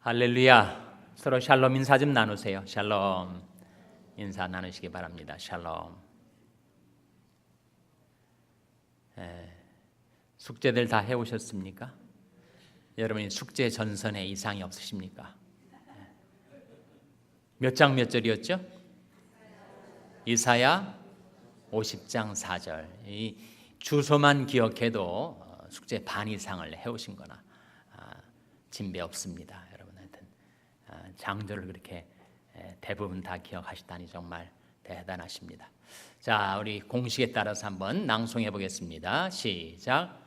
할렐루야. 서로 샬롬 인사 좀 나누세요. 샬롬 인사 나누시기 바랍니다. 샬롬. 숙제들 다 해오셨습니까? 여러분이 숙제 전선에 이상이 없으십니까? 몇 장 몇 절이었죠? 이사야 50장 4절. 이 주소만 기억해도 숙제 반 이상을 해오신 거나 진배 없습니다. 여러분 하여튼 장조를 그렇게 대부분 다 기억하시다니 정말 대단하십니다. 자, 우리 공식에 따라서 한번 낭송해 보겠습니다. 시작.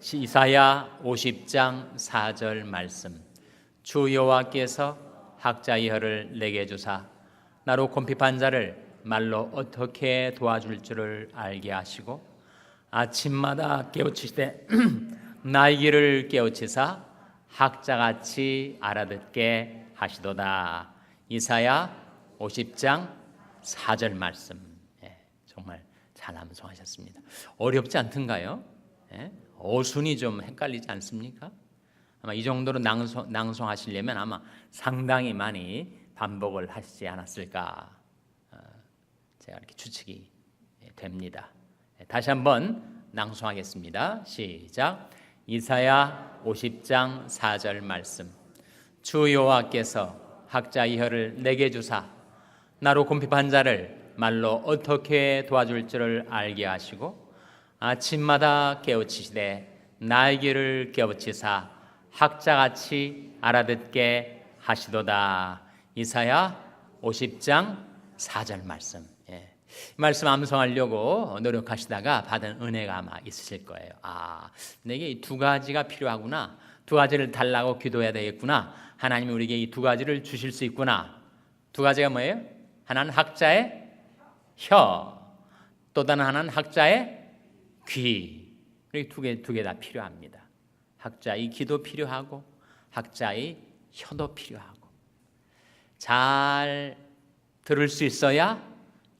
이사야 50장 4절 말씀. 주 여호와께서 학자의 혀를 내게 주사 나로 곰핍한 자를 말로 어떻게 도와줄 줄을 알게 하시고 아침마다 깨우치시되 나의 길을 깨우치사 학자같이 알아듣게 하시도다. 이사야 50장 4절 말씀. 정말 잘 암송하셨습니다. 어렵지 않던가요? 어순이 좀 헷갈리지 않습니까? 아마 이 정도로 낭송하시려면 아마 상당히 많이 반복을 하시지 않았을까 제가 이렇게 추측이 됩니다. 다시 한번 낭송하겠습니다. 시작. 이사야 50장 4절 말씀. 주 여호와께서 학자의 혀를 내게 주사 나로 곰핍한 자를 말로 어떻게 도와줄 줄을 알게 하시고 아침마다 깨우치시되 나의 길을 깨우치사 학자같이 알아듣게 하시도다. 이사야 50장 4절 말씀. 말씀 암송하려고 노력하시다가 받은 은혜가 아마 있으실 거예요. 내게 이 두 가지가 필요하구나. 두 가지를 달라고 기도해야 되겠구나. 하나님이 우리에게 이 두 가지를 주실 수 있구나. 두 가지가 뭐예요? 하나는 학자의 혀, 또 다른 하나는 학자의 귀. 이렇게 두 개 다 필요합니다. 학자의 귀도 필요하고 학자의 혀도 필요하고 잘 들을 수 있어야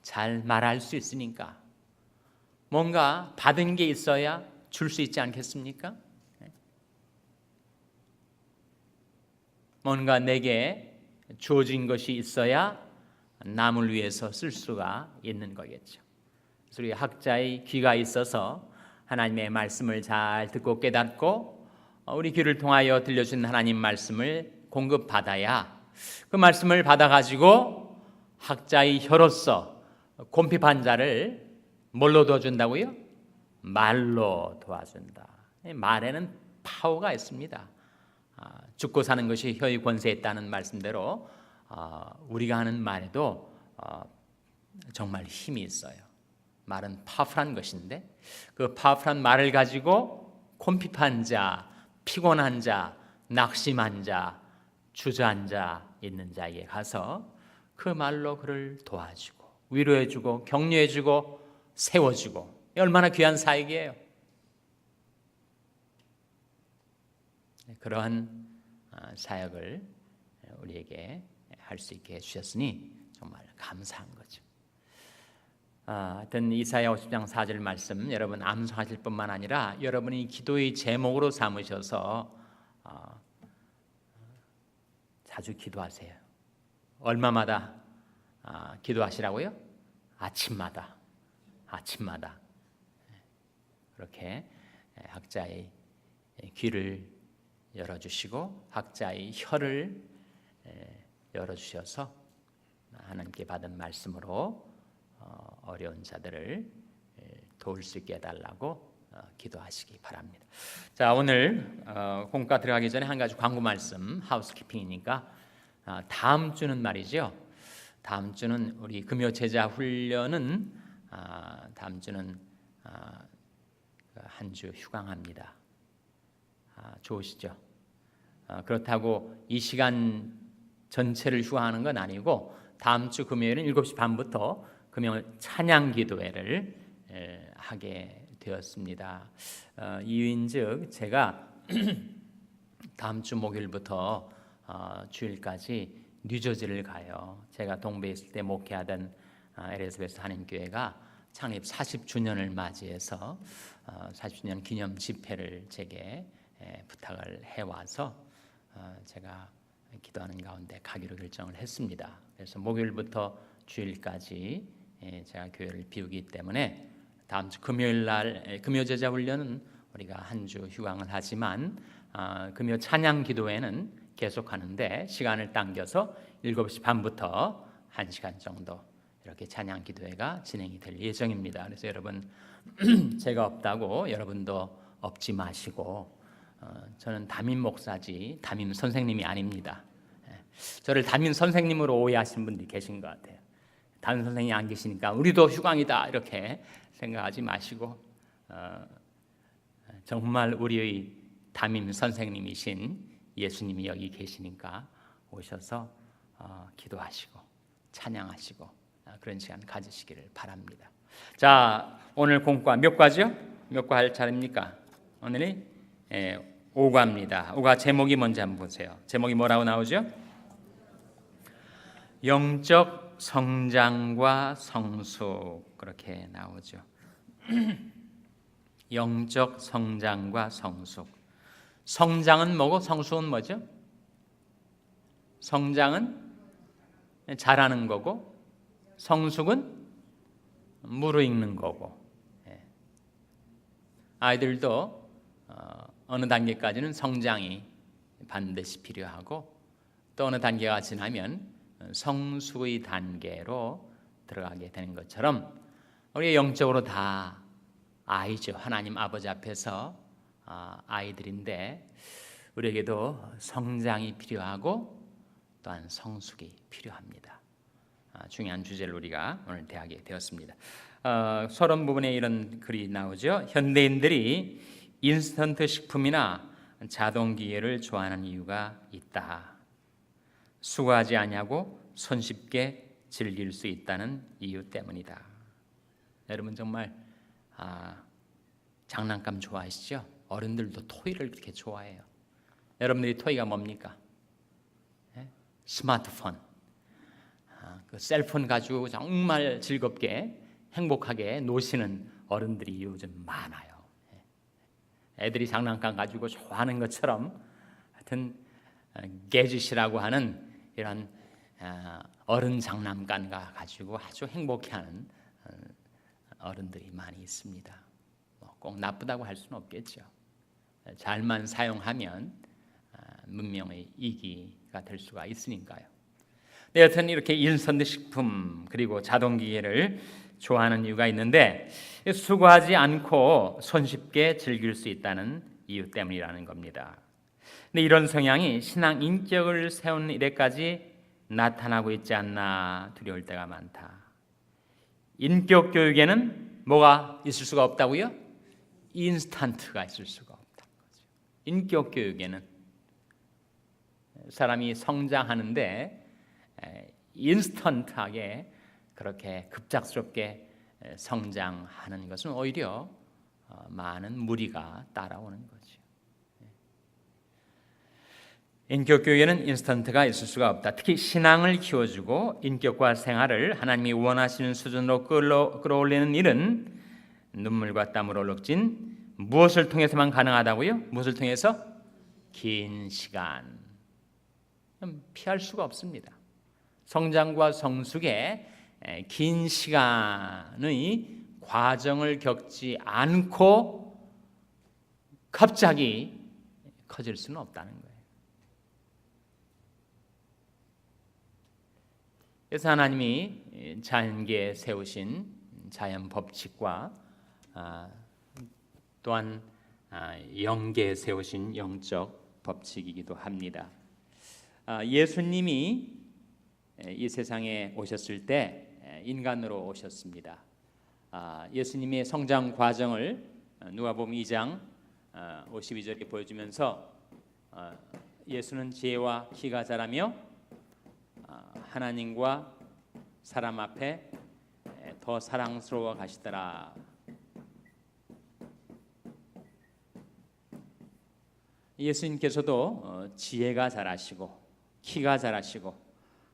잘 말할 수 있으니까 뭔가 받은 게 있어야 줄 수 있지 않겠습니까? 뭔가 내게 주어진 것이 있어야 남을 위해서 쓸 수가 있는 거겠죠. 그래서 우리 학자의 귀가 있어서 하나님의 말씀을 잘 듣고 깨닫고 우리 귀를 통하여 들려준 하나님 말씀을 공급받아야 그 말씀을 받아가지고 학자의 혀로서 곰핍한 자를 뭘로 도와준다고요? 말로 도와준다. 말에는 파워가 있습니다. 죽고 사는 것이 혀의 권세에 있다는 말씀대로 우리가 하는 말에도 정말 힘이 있어요. 말은 파워풀한 것인데 그 파워풀한 말을 가지고 곰핍한 자, 피곤한 자, 낙심한 자, 주저앉아 있는 자에게 가서 그 말로 그를 도와주고 위로해주고 격려해주고 세워주고 얼마나 귀한 사역이에요. 그러한 사역을 우리에게 할 수 있게 해주셨으니 정말 감사한 거죠. 하여튼 이사야 50장 4절 말씀 여러분 암송하실 뿐만 아니라 여러분이 기도의 제목으로 삼으셔서 자주 기도하세요. 얼마마다 기도하시라고요? 아침마다 그렇게 학자의 귀를 열어주시고 학자의 혀를 열어주셔서 하나님께 받은 말씀으로 어려운 자들을 도울 수 있게 해달라고 기도하시기 바랍니다. 자, 오늘 공과 들어가기 전에 한 가지 광고 말씀 하우스키핑이니까 다음 주는 말이죠. 다음 주는 우리 금요 제자 훈련은 다음 주는 한 주 휴강합니다. 좋으시죠? 그렇다고 이 시간 전체를 휴강하는 건 아니고 다음 주 금요일은 7시 반부터 금요 찬양 기도회를 하게 되었습니다. 이유인즉 제가 다음 주 목요일부터 주일까지 뉴저지를 가요. 제가 동부에 있을 때 목회하던 엘리자베스 한인교회가 창립 40주년을 맞이해서 40주년 기념 집회를 제게 부탁을 해와서 제가 기도하는 가운데 가기로 결정을 했습니다. 그래서 목요일부터 주일까지 제가 교회를 비우기 때문에 다음 주 금요일 날 금요 제자 훈련은 우리가 한 주 휴강을 하지만 금요 찬양 기도회는 계속하는데 시간을 당겨서 7시 반부터 1시간 정도 이렇게 찬양 기도회가 진행이 될 예정입니다. 그래서 여러분 제가 없다고 여러분도 없지 마시고 저는 담임 목사지 담임 선생님이 아닙니다. 저를 담임 선생님으로 오해하시는 분들이 계신 것 같아요. 담임 선생님이 안 계시니까 우리도 휴강이다 이렇게 생각하지 마시고 정말 우리의 담임 선생님이신 예수님이 여기 계시니까 오셔서 기도하시고 찬양하시고 그런 시간 가지시기를 바랍니다. 자, 오늘 공과 몇 과죠? 몇 과 할 차례입니까? 오늘이 5과입니다. 5과 제목이 뭔지 한번 보세요. 제목이 뭐라고 나오죠? 영적 성장과 성숙 그렇게 나오죠. 영적 성장과 성숙. 성장은 뭐고 성숙은 뭐죠? 성장은 자라는 거고 성숙은 무르익는 거고. 아이들도 어느 단계까지는 성장이 반드시 필요하고 또 어느 단계가 지나면 성숙의 단계로 들어가게 되는 것처럼 우리 영적으로 다 아이죠. 하나님 아버지 앞에서 아이들인데 우리에게도 성장이 필요하고 또한 성숙이 필요합니다. 중요한 주제를 우리가 오늘 대하게 되었습니다. 서론 부분에 이런 글이 나오죠. 현대인들이 인스턴트 식품이나 자동기계를 좋아하는 이유가 있다. 수고하지 아니하고 손쉽게 즐길 수 있다는 이유 때문이다. 여러분 정말 장난감 좋아하시죠? 어른들도 토이를 그렇게 좋아해요. 여러분들이 토이가 뭡니까? 스마트폰. 그 셀폰 가지고 정말 즐겁게 행복하게 노시는 어른들이 요즘 많아요. 애들이 장난감 가지고 좋아하는 것처럼 하여튼 게짓이라고 하는 이런 어른 장난감 가지고 아주 행복해하는 어른들이 많이 있습니다. 꼭 나쁘다고 할 수는 없겠죠. 잘만 사용하면 문명의 이기가 될 수가 있으니까요. 여튼 이렇게 인스턴트 식품 그리고 자동기계를 좋아하는 이유가 있는데 수고하지 않고 손쉽게 즐길 수 있다는 이유 때문이라는 겁니다. 근데 이런 성향이 신앙 인격을 세우는 일에까지 나타나고 있지 않나 두려울 때가 많다. 인격 교육에는 뭐가 있을 수가 없다고요? 인스턴트가 있을 수가 없다는 거죠. 인격 교육에는 사람이 성장하는데 인스턴트하게 그렇게 급작스럽게 성장하는 것은 오히려 많은 무리가 따라오는 거죠. 인격 교육에는 인스턴트가 있을 수가 없다. 특히 신앙을 키워주고 인격과 생활을 하나님이 원하시는 수준으로 끌어올리는 일은 눈물과 땀으로 얼룩진 무엇을 통해서만 가능하다고요? 무엇을 통해서? 긴 시간. 피할 수가 없습니다. 성장과 성숙의 긴 시간의 과정을 겪지 않고 갑자기 커질 수는 없다는 거예요. 그래서 하나님이 자연계에 세우신 자연 법칙과 또한 영계에 세우신 영적 법칙이기도 합니다. 예수님이 이 세상에 오셨을 때 인간으로 오셨습니다. 예수님의 성장 과정을 누가복음 2장 52절에 보여주면서 예수는 지혜와 키가 자라며 하나님과 사람 앞에 더 사랑스러워 가시더라. 예수님께서도 지혜가 자라시고 키가 자라시고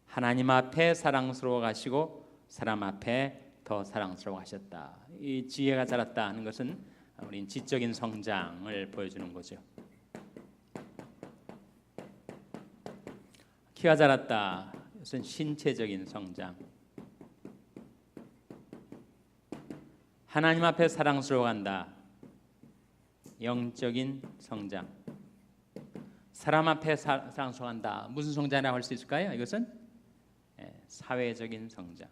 하나님 앞에 사랑스러워 가시고 사람 앞에 더 사랑스러워 하셨다. 이 지혜가 자랐다는 것은 우린 지적인 성장을 보여주는 거죠. 키가 자랐다. 이것은 신체적인 성장. 하나님 앞에 사랑스러워한다. 영적인 성장. 사람 앞에 사랑스러워한다. 무슨 성장이라고 할 수 있을까요? 이것은 사회적인 성장.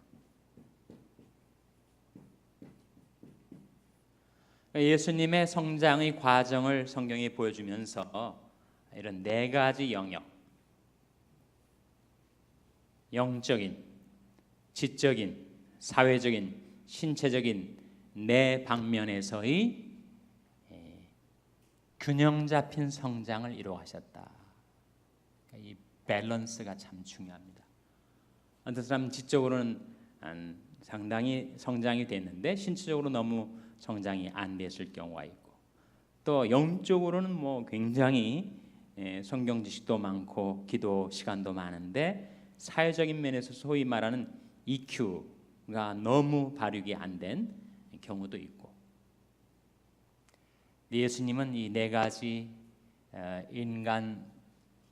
예수님의 성장의 과정을 성경이 보여주면서 이런 네 가지 영역, 영적인, 지적인, 사회적인, 신체적인 네 방면에서의 균형 잡힌 성장을 이루어가셨다. 이 밸런스가 참 중요합니다. 어떤 사람은 지적으로는 상당히 성장이 됐는데 신체적으로 너무 성장이 안 됐을 경우가 있고, 또 영적으로는 뭐 굉장히 성경 지식도 많고 기도 시간도 많은데 사회적인 면에서 소위 말하는 EQ가 너무 발육이 안 된 경우도 있고, 예수님은 이 네 가지 인간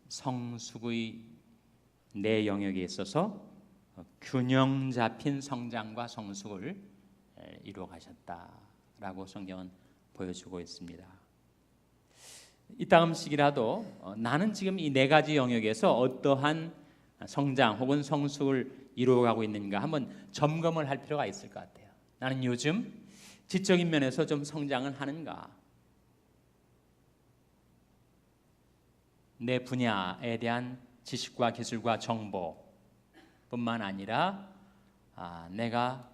성숙의 네 영역에 있어서 균형 잡힌 성장과 성숙을 이루어 가셨다라고 성경은 보여주고 있습니다. 이따금씩이라도 나는 지금 이 네 가지 영역에서 어떠한 성장 혹은 성숙을 이루어가고 있는가 한번 점검을 할 필요가 있을 것 같아요. 나는 요즘 지적인 면에서 좀 성장을 하는가? 내 분야에 대한 지식과 기술과 정보뿐만 아니라 내가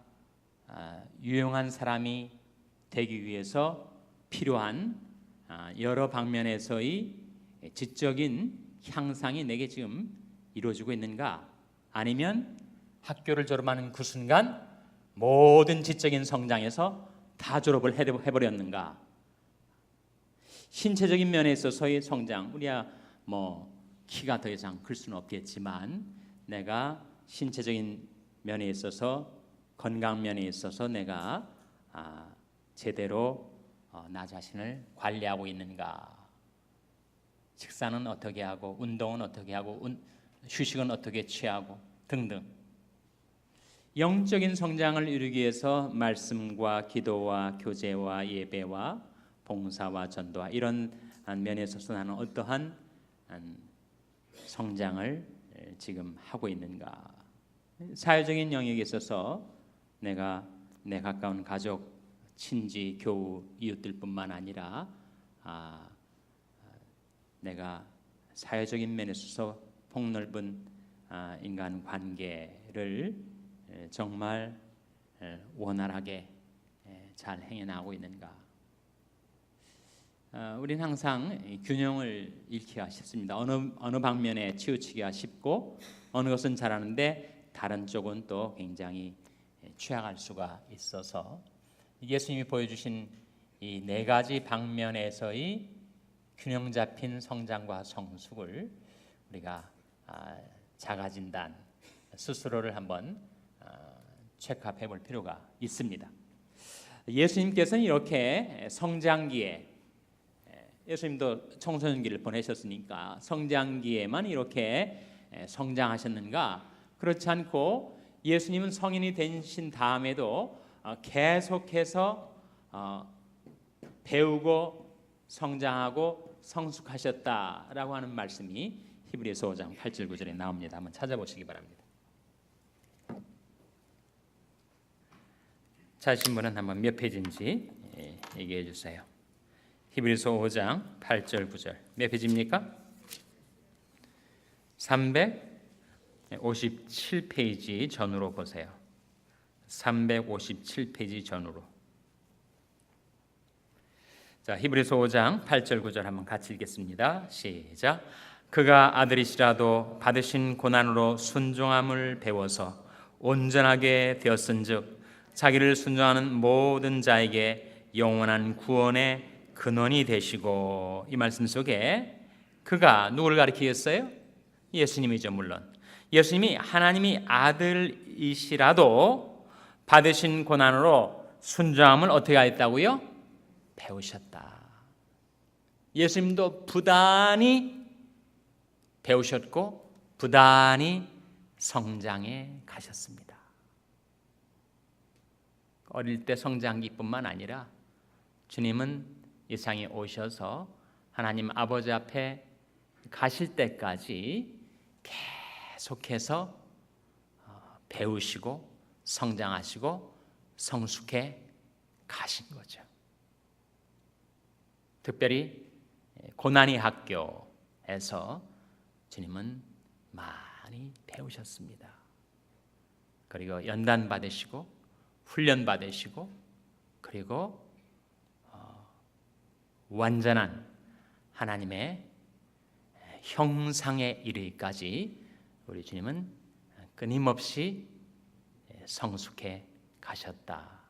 유용한 사람이 되기 위해서 필요한 여러 방면에서의 지적인 향상이 내게 지금 이루어지고 있는가? 아니면 학교를 졸업하는 그 순간 모든 지적인 성장에서 다 졸업을 해버렸는가? 신체적인 면에 있어서의 성장, 우리야 뭐 키가 더 이상 클 수는 없겠지만 내가 신체적인 면에 있어서 건강 면에 있어서 내가 제대로 나 자신을 관리하고 있는가? 식사는 어떻게 하고 운동은 어떻게 하고 휴식은 어떻게 취하고 등등. 영적인 성장을 이루기 위해서 말씀과 기도와 교제와 예배와 봉사와 전도와 이런 면에 있어서 나는 어떠한 성장을 지금 하고 있는가? 사회적인 영역에 있어서 내가 내 가까운 가족, 친지, 교우, 이웃들뿐만 아니라 내가 사회적인 면에 있어서 폭넓은 인간 관계를 정말 원활하게 잘 행해나가고 있는가? 우리는 항상 균형을 잃기가 쉽습니다. 어느 방면에 치우치기가 쉽고 어느 것은 잘하는데 다른 쪽은 또 굉장히 취약할 수가 있어서 예수님이 보여주신 이 네 가지 방면에서의 균형 잡힌 성장과 성숙을 우리가 자가진단 스스로를 한번 체크해 볼 필요가 있습니다. 예수님께서는 이렇게 성장기에, 예수님도 청소년기를 보내셨으니까 성장기에만 이렇게 성장하셨는가? 그렇지 않고 예수님은 성인이 되신 다음에도 계속해서 배우고 성장하고 성숙하셨다라고 하는 말씀이 히브리서 5장 8절 9절에 나옵니다. 한번 찾아보시기 바랍니다. 찾으신 분은 한번 몇 페이지인지 얘기해 주세요. 히브리서 5장 8절 9절 몇 페이지입니까? 357페이지 전으로 보세요. 357페이지 전으로. 자, 히브리서 5장 8절 9절 한번 같이 읽겠습니다. 시작. 그가 아들이시라도 받으신 고난으로 순종함을 배워서 온전하게 되었은즉 자기를 순종하는 모든 자에게 영원한 구원의 근원이 되시고. 이 말씀 속에 그가 누구를 가리키겠어요? 예수님이죠. 물론 예수님이 하나님이 아들이시라도 받으신 고난으로 순종함을 어떻게 하였다고요? 배우셨다. 예수님도 부단히 배우셨고 부단히 성장해 가셨습니다. 어릴 때 성장기뿐만 아니라 주님은 이 세상에 오셔서 하나님 아버지 앞에 가실 때까지 계속해서 배우시고 성장하시고 성숙해 가신 거죠. 특별히 고난의 학교에서 주님은 많이 배우셨습니다. 그리고 연단 받으시고 훈련 받으시고 그리고 완전한 하나님의 형상에 이르기까지 우리 주님은 끊임없이 성숙해 가셨다라고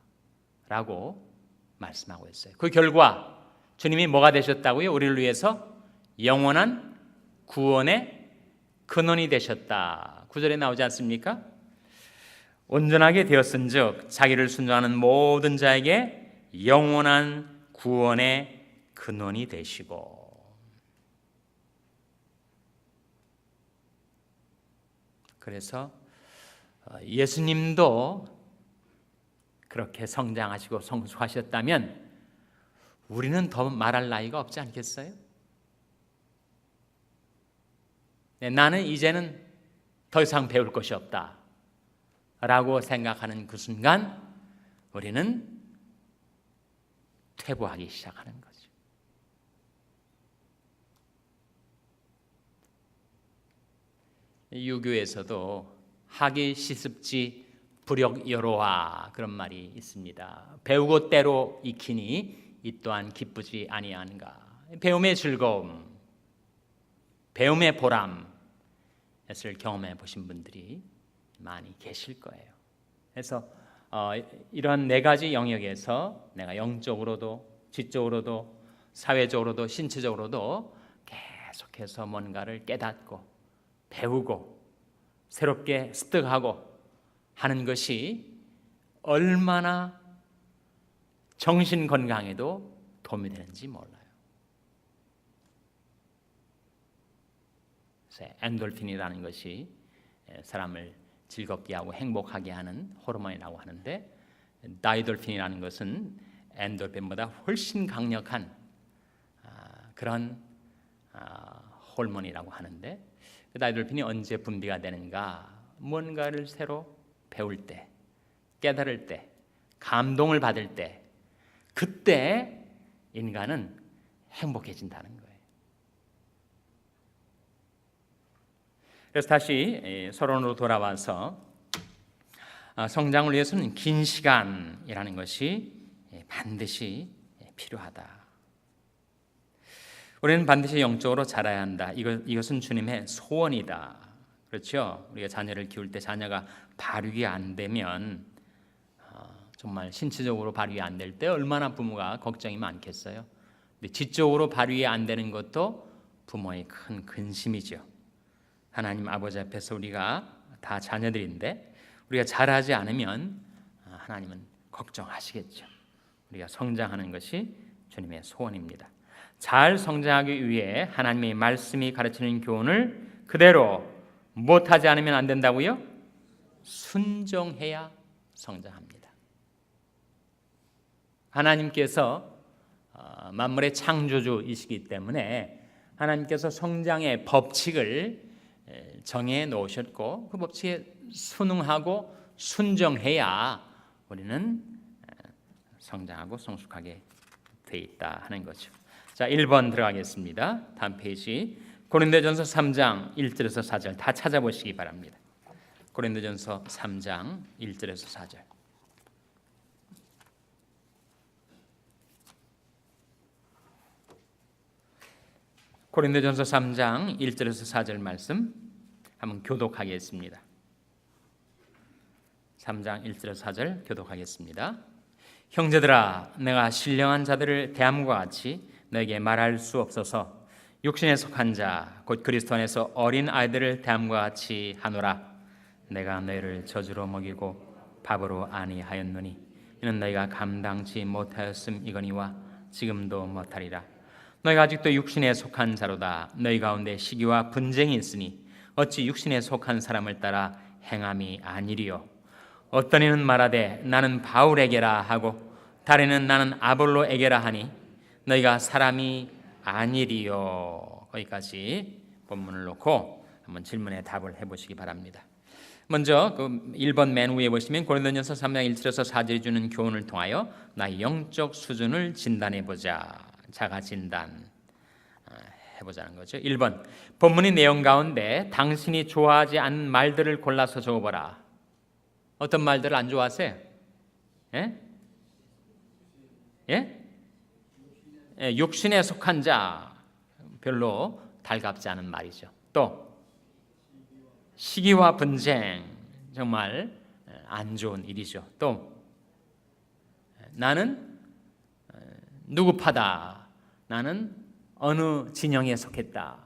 말씀하고 있어요. 그 결과 주님이 뭐가 되셨다고요? 우리를 위해서 영원한 구원의 근원이 되셨다. 9절에 나오지 않습니까? 온전하게 되었은즉 자기를 순종하는 모든 자에게 영원한 구원의 근원이 되시고. 그래서 예수님도 그렇게 성장하시고 성숙하셨다면 우리는 더 말할 나이가 없지 않겠어요? 네, 나는 이제는 더 이상 배울 것이 없다 라고 생각하는 그 순간 우리는 퇴보하기 시작하는 거죠. 유교에서도 학이 시습지 불역여로화 그런 말이 있습니다. 배우고 때로 익히니 이 또한 기쁘지 아니한가. 배움의 즐거움, 배움의 보람을 경험해 보신 분들이 많이 계실 거예요. 그래서 이런 네 가지 영역에서 내가 영적으로도 지적으로도 사회적으로도 신체적으로도 계속해서 뭔가를 깨닫고 배우고 새롭게 습득하고 하는 것이 얼마나 정신 건강에도 도움이 되는지 몰라요. 그래서 엔돌핀이라는 것이 사람을 즐겁게 하고 행복하게 하는 호르몬이라고 하는데 다이돌핀이라는 것은 엔돌핀보다 훨씬 강력한 그런 호르몬이라고 하는데 그 다이돌핀이 언제 분비가 되는가? 뭔가를 새로 배울 때, 깨달을 때, 감동을 받을 때 그때 인간은 행복해진다는 거예요. 그래서 다시 서론으로 돌아와서 성장을 위해서는 긴 시간이라는 것이 반드시 필요하다. 우리는 반드시 영적으로 자라야 한다. 이것은 주님의 소원이다. 그렇죠? 우리가 자녀를 키울 때 자녀가 발육이 안 되면 정말 신체적으로 발육이 안 될 때 얼마나 부모가 걱정이 많겠어요. 근데 지적으로 발육이 안 되는 것도 부모의 큰 근심이죠. 하나님 아버지 앞에서 우리가 다 자녀들인데 우리가 잘하지 않으면 하나님은 걱정하시겠죠. 우리가 성장하는 것이 주님의 소원입니다. 잘 성장하기 위해 하나님의 말씀이 가르치는 교훈을 그대로 못하지 않으면 안 된다고요? 순종해야 성장합니다. 하나님께서 만물의 창조주이시기 때문에 하나님께서 성장의 법칙을 정해 놓으셨고 그 법칙에 순응하고 순종해야 우리는 성장하고 성숙하게 돼 있다 하는 거죠. 자, 1번 들어가겠습니다. 다음 페이지. 고린도전서 3장 1절에서 4절 다 찾아보시기 바랍니다. 고린도전서 3장 1절에서 4절. 고린도전서 3장 1절에서 4절 말씀 한번 교독하겠습니다. 3장 1절에서 4절 교독하겠습니다. 형제들아, 내가 신령한 자들을 대함과 같이 너에게 말할 수 없어서 육신에 속한 자 곧 그리스도 안에서 어린 아이들을 대함과 같이 하노라. 내가 너희를 저주로 먹이고 밥으로 아니하였노니 이는 너희가 감당치 못하였음이거니와 지금도 못하리라. 너희가 아직도 육신에 속한 자로다. 너희 가운데 시기와 분쟁이 있으니 어찌 육신에 속한 사람을 따라 행함이 아니리요. 어떤 이는 말하되 나는 바울에게라 하고 다리는 나는 아볼로에게라 하니 너희가 사람이 아니리요. 거기까지 본문을 놓고 한번 질문에 답을 해보시기 바랍니다. 먼저 그 1번 맨 위에 보시면 고린도전서 3장 1절에서 4절이 주는 교훈을 통하여 나의 영적 수준을 진단해보자. 자가 진단 해보자는 거죠. 1번 본문의 내용 가운데 당신이 좋아하지 않는 말들을 골라서 적어보라. 어떤 말들을 안 좋아하세요? 예? 예? 예, 육신에 속한 자 별로 달갑지 않은 말이죠. 또 시기와 분쟁 정말 안 좋은 일이죠. 또 나는 누구파다. 나는 어느 진영에 속했다.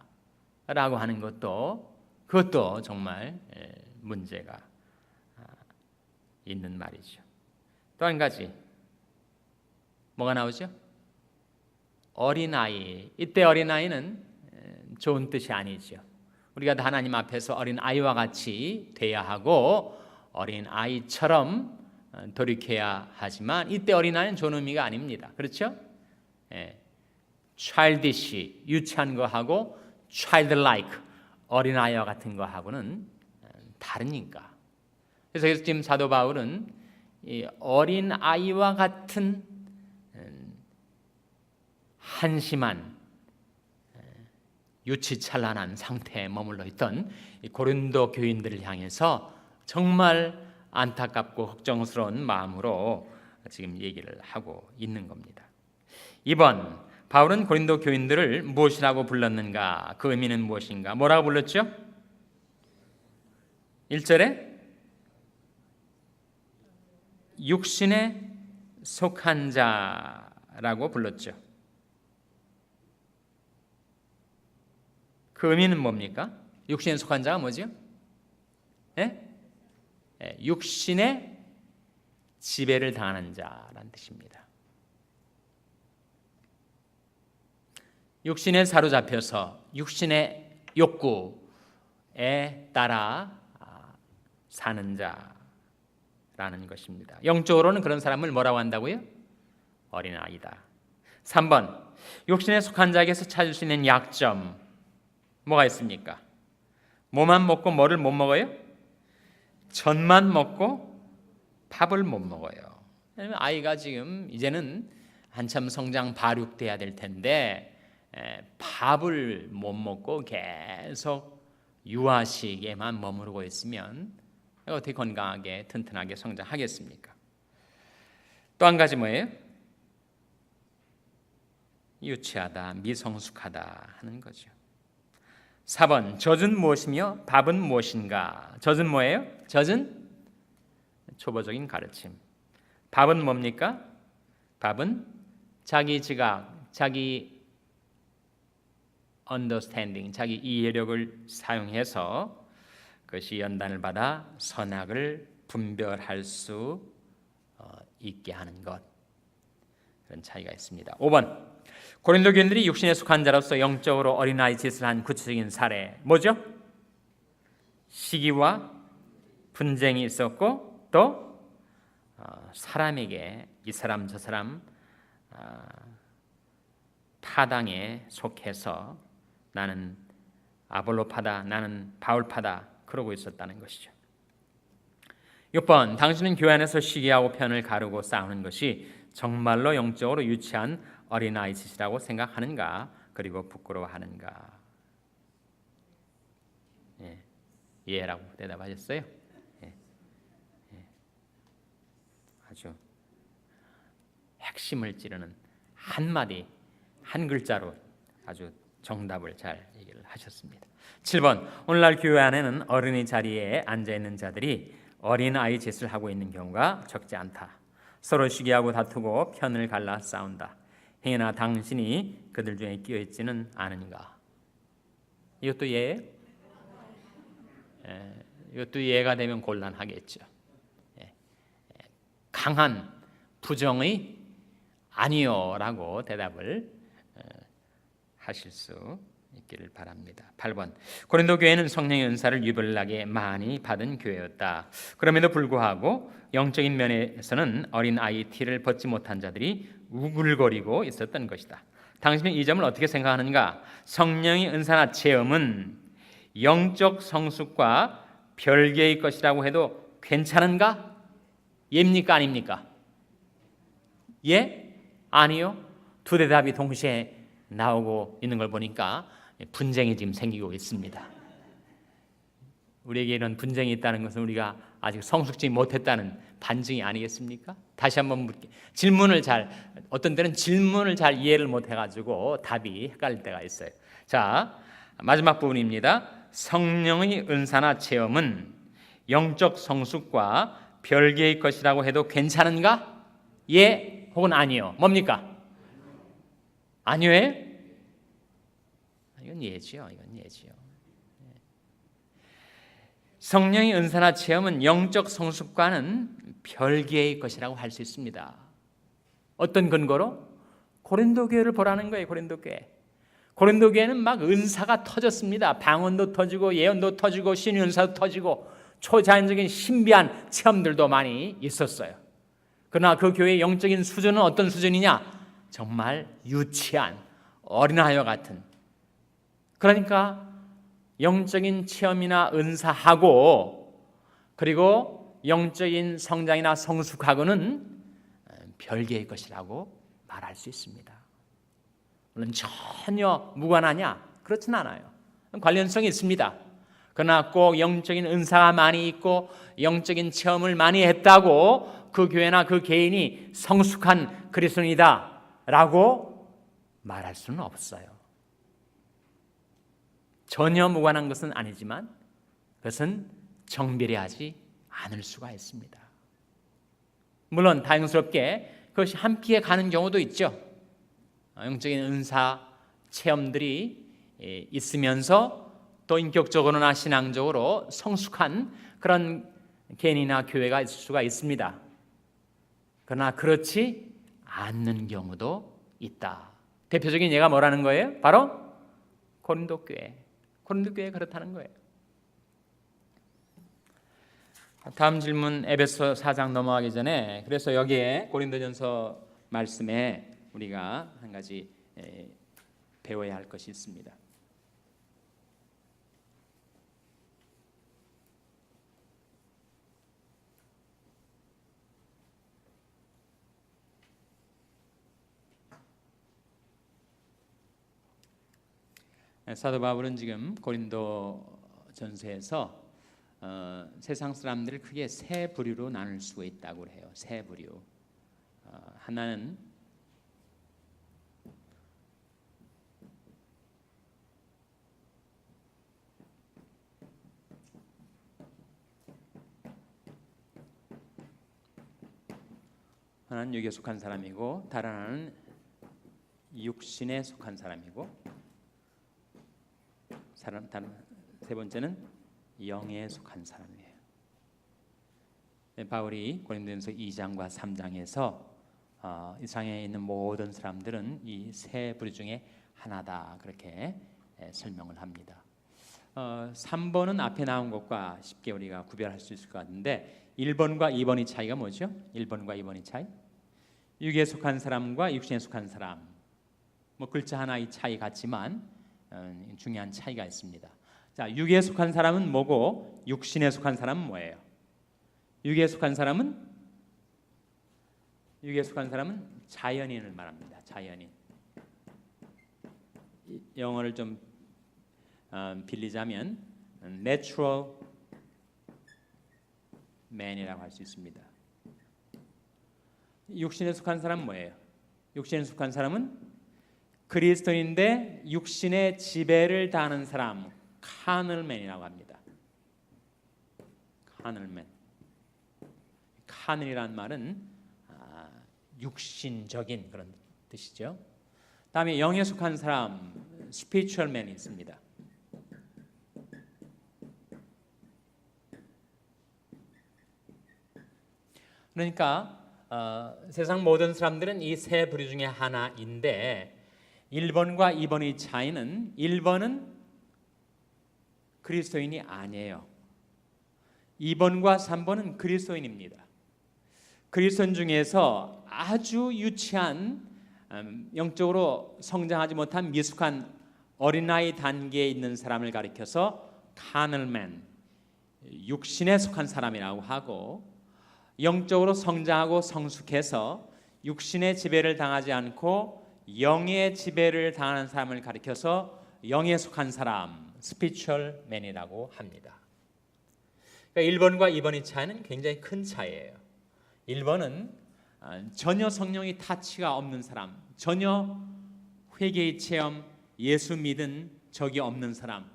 라고 하는 그것도 정말 문제가 있는 말이죠. 또 한 가지 뭐가 나오죠? 어린아이. 이때 어린아이는 좋은 뜻이 아니죠. 우리가 하나님 앞에서 어린아이와 같이 돼야 하고 어린아이처럼 돌이켜야 하지만 이때 어린아이는 좋은 의미가 아닙니다. 그렇죠? childish, 유치한 거하고 childlike, 어린아이와 같은 거하고는 다르니까. 그래서 지금 사도 바울은 이 어린아이와 같은 한심한 유치찬란한 상태에 머물러 있던 고린도 교인들을 향해서 정말 안타깝고 걱정스러운 마음으로 지금 얘기를 하고 있는 겁니다. 2번 바울은 고린도 교인들을 무엇이라고 불렀는가? 그 의미는 무엇인가? 뭐라고 불렀죠? 1절에 육신에 속한 자라고 불렀죠. 그 의미는 뭡니까? 육신에 속한 자가 뭐죠? 육신의 지배를 당하는 자라는 뜻입니다. 육신에 사로잡혀서 육신의 욕구에 따라 사는 자라는 것입니다. 영적으로는 그런 사람을 뭐라고 한다고요? 어린아이다. 3번 육신에 속한 자에게서 찾을 수 있는 약점 뭐가 있습니까? 뭐만 먹고 뭐를 못 먹어요? 젖만 먹고 밥을 못 먹어요. 왜냐하면 아이가 지금 이제는 한참 성장 발육돼야 될 텐데 밥을 못 먹고 계속 유아식에만 머무르고 있으면 어떻게 건강하게 튼튼하게 성장하겠습니까? 또 한 가지 뭐예요? 유치하다, 미성숙하다 하는 거죠. 4번 젖은 무엇이며 밥은 무엇인가? 젖은 뭐예요? 젖은 초보적인 가르침. 밥은 뭡니까? 밥은 자기 지각, 자기 understanding, 자기 이해력을 사용해서 그것이 연단을 받아 선악을 분별할 수 있게 하는 것. 그런 차이가 있습니다. 5번 고린도 교인들이 육신에 속한 자로서 영적으로 어린아이 짓을 한 구체적인 사례 뭐죠? 시기와 분쟁이 있었고 또 사람에게 이 사람 저 사람 파당에 속해서 나는 아볼로파다 나는 바울파다 그러고 있었다는 것이죠. 6번 당신은 교회 안에서 시기하고 편을 가르고 싸우는 것이 정말로 영적으로 유치한 어린아이 짓이라고 생각하는가? 그리고 부끄러워하는가? 예라고 대답하셨어요. 아주 핵심을 찌르는 한마디 한 글자로 아주 정답을 잘 얘기를 하셨습니다. 7번 오늘날 교회 안에는 어린이 자리에 앉아있는 자들이 어린아이 짓을 하고 있는 경우가 적지 않다. 서로 시기하고 다투고 편을 갈라 싸운다. 행여나 당신이 그들 중에 끼어있지는 않은가? 이것도 예예요? 이것도 예가 되면 곤란하겠죠. 강한 부정의 아니요라고 대답을 하실 수 있기를 바랍니다. 8번 고린도 교회는 성령의 은사를 유별나게 많이 받은 교회였다. 그럼에도 불구하고 영적인 면에서는 어린 아이 티를 벗지 못한 자들이 우글거리고 있었던 것이다. 당신은 이 점을 어떻게 생각하는가? 성령의 은사나 체험은 영적 성숙과 별개의 것이라고 해도 괜찮은가? 예입니까? 아닙니까? 예? 아니요? 두 대답이 동시에 나오고 있는 걸 보니까 분쟁이 지금 생기고 있습니다. 우리에게 이런 분쟁이 있다는 것은 우리가 아직 성숙지 못했다는 반증이 아니겠습니까? 다시 한번 묻게. 어떤 때는 질문을 잘 이해를 못해가지고 답이 헷갈릴 때가 있어요. 자, 마지막 부분입니다. 성령의 은사나 체험은 영적 성숙과 별개의 것이라고 해도 괜찮은가? 예 혹은 아니요. 뭡니까? 아니요예요? 이건 예지요. 성령의 은사나 체험은 영적 성숙과는 별개의 것이라고 할 수 있습니다. 어떤 근거로? 고린도 교회를 보라는 거예요. 고린도 교회. 고린도 교회는 막 은사가 터졌습니다. 방언도 터지고 예언도 터지고 신윤사도 터지고 초자연적인 신비한 체험들도 많이 있었어요. 그러나 그 교회의 영적인 수준은 어떤 수준이냐? 정말 유치한 어린아이와 같은. 그러니까 영적인 체험이나 은사하고 그리고 영적인 성장이나 성숙하고는 별개의 것이라고 말할 수 있습니다. 물론 전혀 무관하냐? 그렇진 않아요. 관련성이 있습니다. 그러나 꼭 영적인 은사가 많이 있고 영적인 체험을 많이 했다고 그 교회나 그 개인이 성숙한 그리스도인이다 라고 말할 수는 없어요. 전혀 무관한 것은 아니지만 그것은 정비례하지 않을 수가 있습니다. 물론 다행스럽게 그것이 함께 가는 경우도 있죠. 영적인 은사 체험들이 있으면서 또 인격적으로나 신앙적으로 성숙한 그런 개인이나 교회가 있을 수가 있습니다. 그러나 그렇지 않는 경우도 있다. 대표적인 예가 뭐라는 거예요? 바로 고린도 교회. 고린도 교회 그렇다는 거예요. 다음 질문 에베소 4장 넘어가기 전에 그래서 여기에 고린도전서 말씀에 우리가 한 가지 배워야 할 것이 있습니다. 사도 바울은 지금 고린도 전서에서 세상 사람들을 크게 세 부류로 나눌 수 있다고 해요. 세 부류. 하나는 육에 속한 사람이고 다른 하나는 육신에 속한 사람이고 다른 세 번째는 영에 속한 사람이에요. 바울이 고린도전서 2장과 3장에서 이 세상에 있는 모든 사람들은 이 세 부류 중에 하나다 그렇게 설명을 합니다. 3번은 앞에 나온 것과 쉽게 우리가 구별할 수 있을 것 같은데 1번과 2번의 차이가 뭐죠? 1번과 2번의 차이? 육에 속한 사람과 육신에 속한 사람. 뭐 글자 하나의 차이 같지만 중요한 차이가 있습니다. 자, 육에 속한 사람은 뭐고 육신에 속한 사람은 뭐예요? 육에 속한 사람은 자연인을 말합니다. 자연인. 영어를 좀 빌리자면 natural man이라고 할 수 있습니다. 육신에 속한 사람은 뭐예요? 육신에 속한 사람은 그리스도인인데 육신의 지배를 다하는 사람, 카널맨이라고 합니다. 카널맨. 카널이란 말은 육신적인 그런 뜻이죠. 다음에 영에 속한 사람, spiritual man이 있습니다. 그러니까 세상 모든 사람들은 이 세 부류 중에 하나인데 1번과 2번의 차이는 1번은 그리스도인이 아니에요. 2번과 3번은 그리스도인입니다. 그리스도인 중에서 아주 유치한 영적으로 성장하지 못한 미숙한 어린아이 단계에 있는 사람을 가리켜서 carnal man, 육신에 속한 사람이라고 하고, 영적으로 성장하고 성숙해서 육신의 지배를 당하지 않고 영의 지배를 당하는 사람을 가리켜서 영에 속한 사람, spiritual man이라고 합니다. 그러니까 1번과 2번의 차이는 굉장히 큰 차이예요. 1번은 전혀 성령의 타치가 없는 사람, 전혀 회개의 체험, 예수 믿은 적이 없는 사람.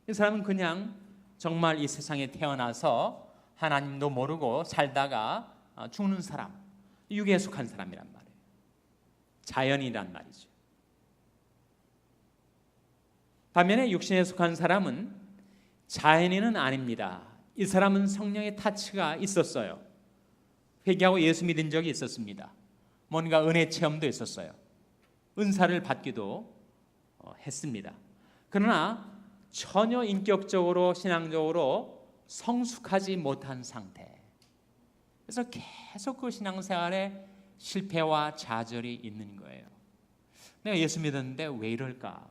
이 사람은 그냥 정말 이 세상에 태어나서 하나님도 모르고 살다가 죽는 사람, 육에 속한 사람이란 말이에요. 자연이란 말이죠. 반면에 육신에 속한 사람은 자연인은 아닙니다. 이 사람은 성령의 타치가 있었어요. 회개하고 예수 믿은 적이 있었습니다. 뭔가 은혜 체험도 있었어요. 은사를 받기도 했습니다. 그러나 전혀 인격적으로 신앙적으로 성숙하지 못한 상태. 그래서 계속 그 신앙생활에 실패와 좌절이 있는 거예요. 내가 예수 믿었는데 왜 이럴까?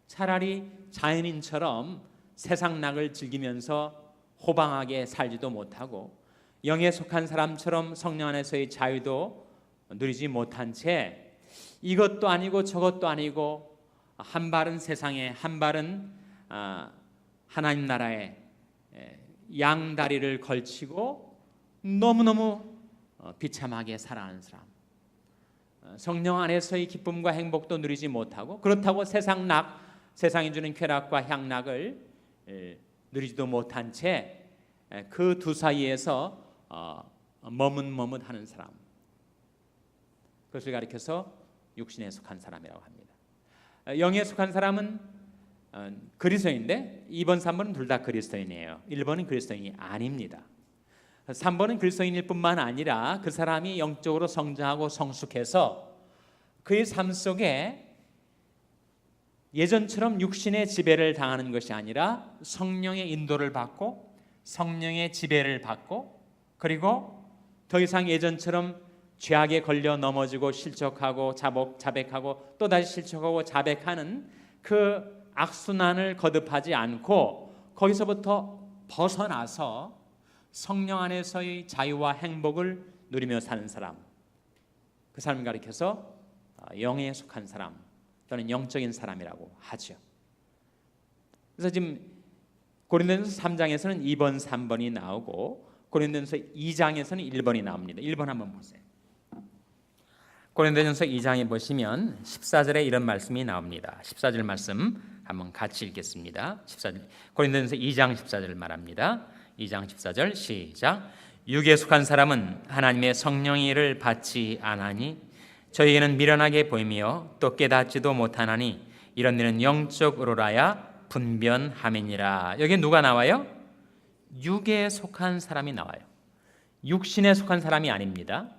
차라리 자연인처럼 세상 낙을 즐기면서 호방하게 살지도 못하고 영에 속한 사람처럼 성령 안에서의 자유도 누리지 못한 채 이것도 아니고 저것도 아니고 한 발은 세상에 한 발은 하나님 나라에 양다리를 걸치고 너무너무 비참하게 살아가는 사람, 성령 안에서의 기쁨과 행복도 누리지 못하고 그렇다고 세상이 주는 쾌락과 향락을 누리지도 못한 채 그 두 사이에서 머뭇머뭇하는 사람, 그것을 가리켜서 육신에 속한 사람이라고 합니다. 영에 속한 사람은 그리스도인인데 2번, 3번은 둘 다 그리스도인이에요. 1번은 그리스도인이 아닙니다. 3번은 그리스도인일 뿐만 아니라 그 사람이 영적으로 성장하고 성숙해서 그의 삶 속에 예전처럼 육신의 지배를 당하는 것이 아니라 성령의 인도를 받고 성령의 지배를 받고 그리고 더 이상 예전처럼 죄악에 걸려 넘어지고 실족하고 자백하고 또다시 실족하고 자백하는 그 악순환을 거듭하지 않고 거기서부터 벗어나서 성령 안에서의 자유와 행복을 누리며 사는 사람, 그 사람을 가리켜서 영에 속한 사람 또는 영적인 사람이라고 하죠. 그래서 지금 고린도전서 3장에서는 2번, 3번이 나오고 고린도전서 2장에서는 1번이 나옵니다. 1번 한번 보세요. 고린도전서 2장에 보시면 14절에 이런 말씀이 나옵니다. 14절 말씀 한번 같이 읽겠습니다. 14절, 고린도전서 2장 14절을 말합니다. 2장 14절 시작. 육에 속한 사람은 하나님의 성령의 일을 받지 않으니 저희에게는 미련하게 보이며 또 깨닫지도 못하나니 이런 일은 영적으로라야 분변함이니라. 여기 누가 나와요? 육에 속한 사람이 나와요. 육신에 속한 사람이 아닙니다.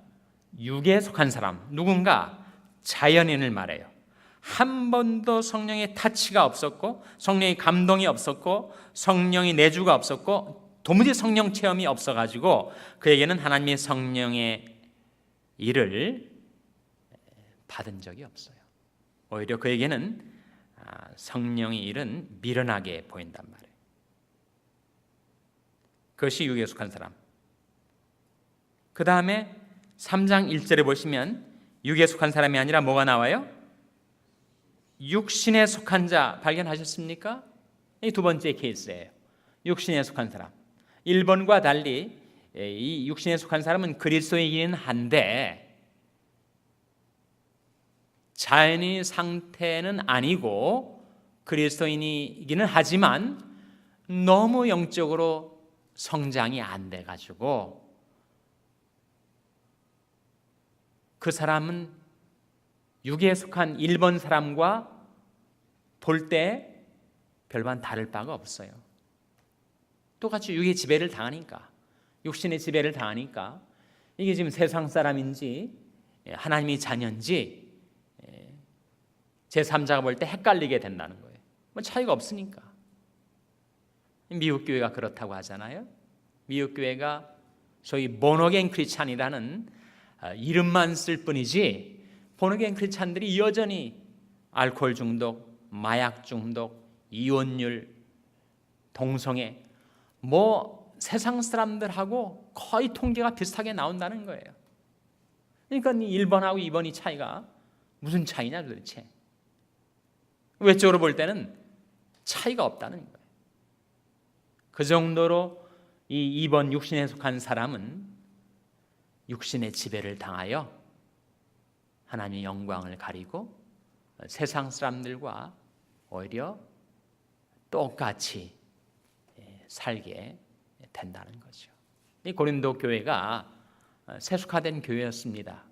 육에 속한 사람, 누군가 자연인을 말해요. 한 번도 성령의 타치가 없었고 성령의 감동이 없었고 성령의 내주가 없었고 도무지 성령 체험이 없어가지고 그에게는 하나님의 성령의 일을 받은 적이 없어요. 오히려 그에게는 성령의 일은 미련하게 보인단 말이에요. 그것이 육에 속한 사람. 그 다음에 3장 1절에 보시면 육에 속한 사람이 아니라 뭐가 나와요? 육신에 속한 자 발견하셨습니까? 이 두 번째 케이스예요. 육신에 속한 사람. 1번과 달리 이 육신에 속한 사람은 그리스도이긴 한데 자연의 상태는 아니고 그리스도인이기는 하지만 너무 영적으로 성장이 안 돼가지고 그 사람은 육에 속한 1번 사람과 볼 때 별반 다를 바가 없어요. 똑같이 육의 지배를 당하니까, 육신의 지배를 당하니까 이게 지금 세상 사람인지 하나님의 자녀인지 제3자가 볼 때 헷갈리게 된다는 거예요. 뭐 차이가 없으니까. 미국 교회가 그렇다고 하잖아요. 미국 교회가 소위 본어게인 크리스찬이라는 이름만 쓸 뿐이지 본어게인 크리스찬들이 여전히 알코올 중독, 마약 중독, 이혼율, 동성애 뭐 세상 사람들하고 거의 통계가 비슷하게 나온다는 거예요. 그러니까 1번하고 2번이 차이가 무슨 차이냐 도대체. 외적으로 볼 때는 차이가 없다는 거예요. 그 정도로 이 2번 육신에 속한 사람은 육신의 지배를 당하여 하나님의 영광을 가리고 세상 사람들과 오히려 똑같이 살게 된다는 거죠. 이 고린도 교회가 세속화된 교회였습니다.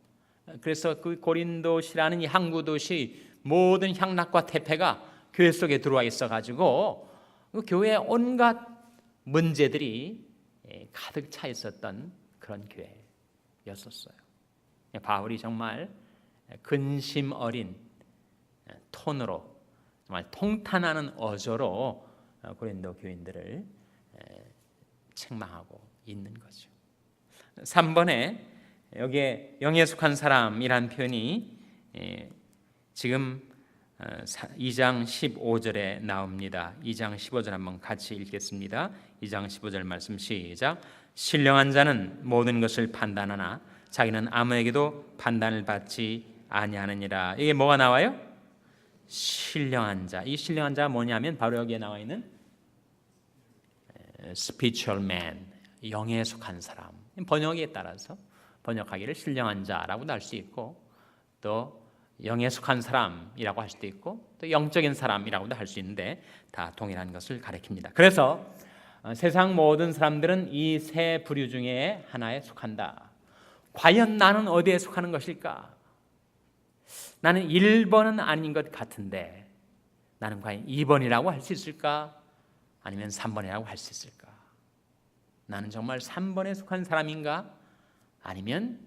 그래서 그 고린도시라는 이 항구 도시 모든 향락과 태폐가 교회 속에 들어와 있어가지고 그 교회에 온갖 문제들이 가득 차 있었던 그런 교회였었어요. 바울이 정말 근심 어린 톤으로 정말 통탄하는 어조로 고린도 교인들을 책망하고 있는 거죠. 3번에 여기에 영에 속한 사람이란 표현이 지금 2장 15절에 나옵니다. 2장 15절 한번 같이 읽겠습니다. 2장 15절 말씀 시작. 신령한 자는 모든 것을 판단하나 자기는 아무에게도 판단을 받지 아니하느니라. 이게 뭐가 나와요? 신령한 자. 이 신령한 자가 뭐냐면 바로 여기에 나와 있는 spiritual man, 영에 속한 사람. 번역에 따라서 번역하기를 신령한 자라고도 할 수 있고 또 영에 속한 사람이라고 할 수도 있고 또 영적인 사람이라고도 할 수 있는데 다 동일한 것을 가리킵니다. 그래서 세상 모든 사람들은 이 세 부류 중에 하나에 속한다. 과연 나는 어디에 속하는 것일까? 나는 1번은 아닌 것 같은데 나는 과연 2번이라고 할 수 있을까? 아니면 3번이라고 할 수 있을까? 나는 정말 3번에 속한 사람인가? 아니면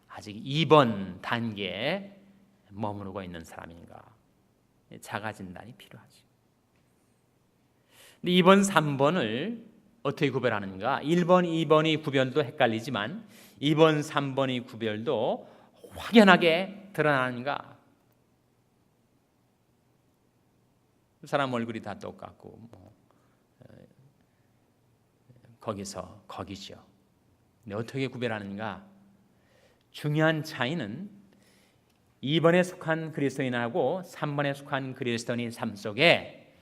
아직 2번 단계에 머무르고 있는 사람인가? 자가 진단이 필요하지. 근데 2번, 3번을 어떻게 구별하는가? 1번, 2번의 구별도 헷갈리지만 2번, 3번의 구별도 확연하게 드러나는가? 사람 얼굴이 다 똑같고 거기서 거기죠. 근데 어떻게 구별하는가? 중요한 차이는 2번에 속한 그리스도인하고 3번에 속한 그리스도인의 삶 속에